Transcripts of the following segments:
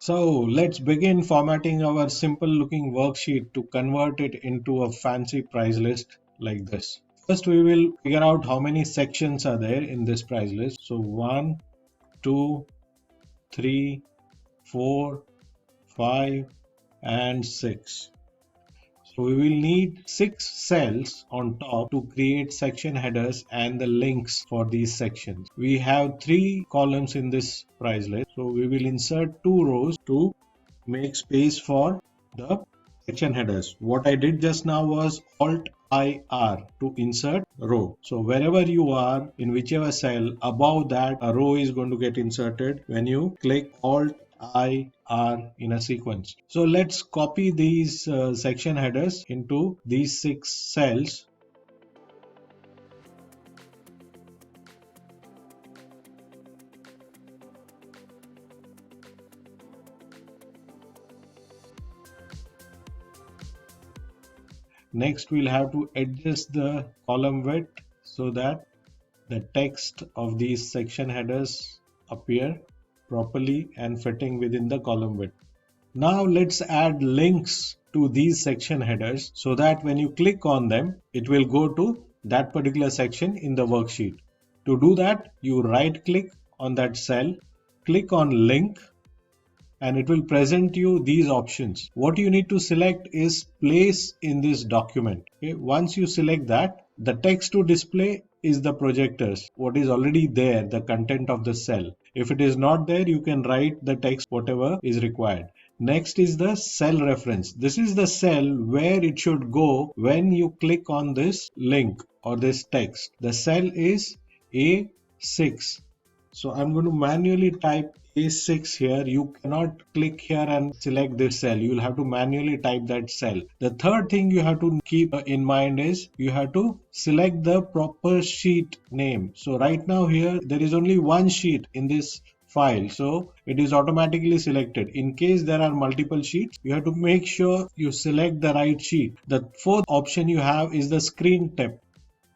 So let's begin formatting our simple looking worksheet to convert it into a fancy price list like this. First, we will figure out how many sections are there in this price list. So 1, 2, 3, 4, 5, and 6. So we will need 6 cells on top to create section headers and the links for these sections. We have 3 columns in this price list. So we will insert 2 rows to make space for the section headers. What I did just now was Alt IR to insert row. So wherever you are in whichever cell above that, a row is going to get inserted when you click Alt IR in a sequence. So let's copy these section headers into these 6 cells. Next, we'll have to adjust the column width so that the text of these section headers appear properly and fitting within the column width. Now let's add links to these section headers so that when you click on them, it will go to that particular section in the worksheet. To do that, you right click on that cell, click on link, and it will present you these options. What you need to select is place in this document. Okay? Once you select that, the text to display is the projectors, what is already there, the content of the cell. If it is not there, you can write the text whatever is required. Next is the cell reference. This is the cell where it should go when you click on this link or this text. The cell is A6. So I'm going to manually type A6 here. You cannot click here and select this cell. You will have to manually type that cell. The third thing you have to keep in mind is you have to select the proper sheet name. So right now here there is only one sheet in this file, so it is automatically selected. In case there are multiple sheets, you have to make sure you select the right sheet. The fourth option you have is the screen tip.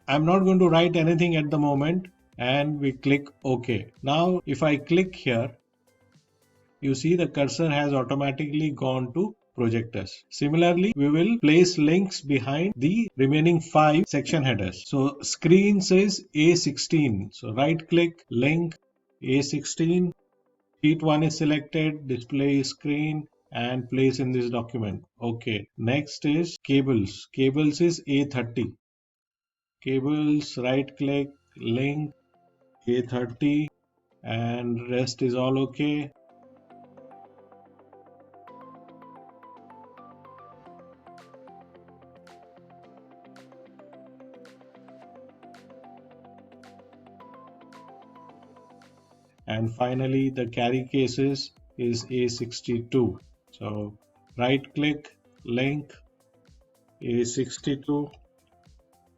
I'm not going to write anything at the moment, and we click OK. Now if I click here, you see the cursor has automatically gone to projectors. Similarly, we will place links behind the remaining 5 section headers. So screens is A16. So right click, link, A16, sheet 1 is selected, display screen, and place in this document. Okay. Next is cables. Cables is A30. Cables, right click, link, A30, and rest is all okay. And finally the carry cases is A62. So right click, link, A62,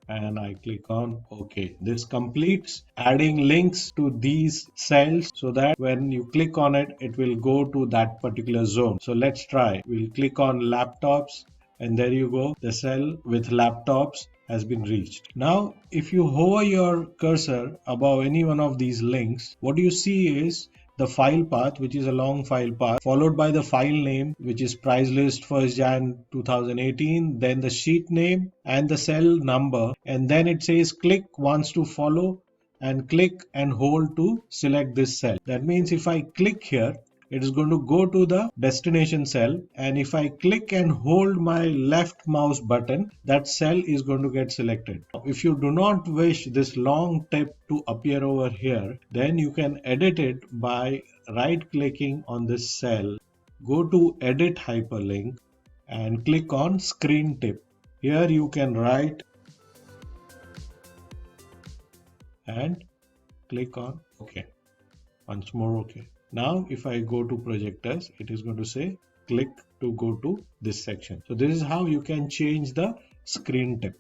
and I click on OK. This completes adding links to these cells so that when you click on it, it will go to that particular zone. So let's try. We'll click on laptops, and there you go. The cell with laptops has been reached. Now, if you hover your cursor above any one of these links, what you see is the file path, which is a long file path, followed by the file name, which is price list 1st Jan 2018, then the sheet name and the cell number, and then it says click wants to follow, and click and hold to select this cell. That means if I click here, it is going to go to the destination cell, and if I click and hold my left mouse button, that cell is going to get selected. If you do not wish this long tip to appear over here, then you can edit it by right clicking on this cell, go to edit hyperlink, and click on screen tip. Here you can write and click on OK. Once more OK. Now if I go to projectors, it is going to say click to go to this section. So this is how you can change the screen tip.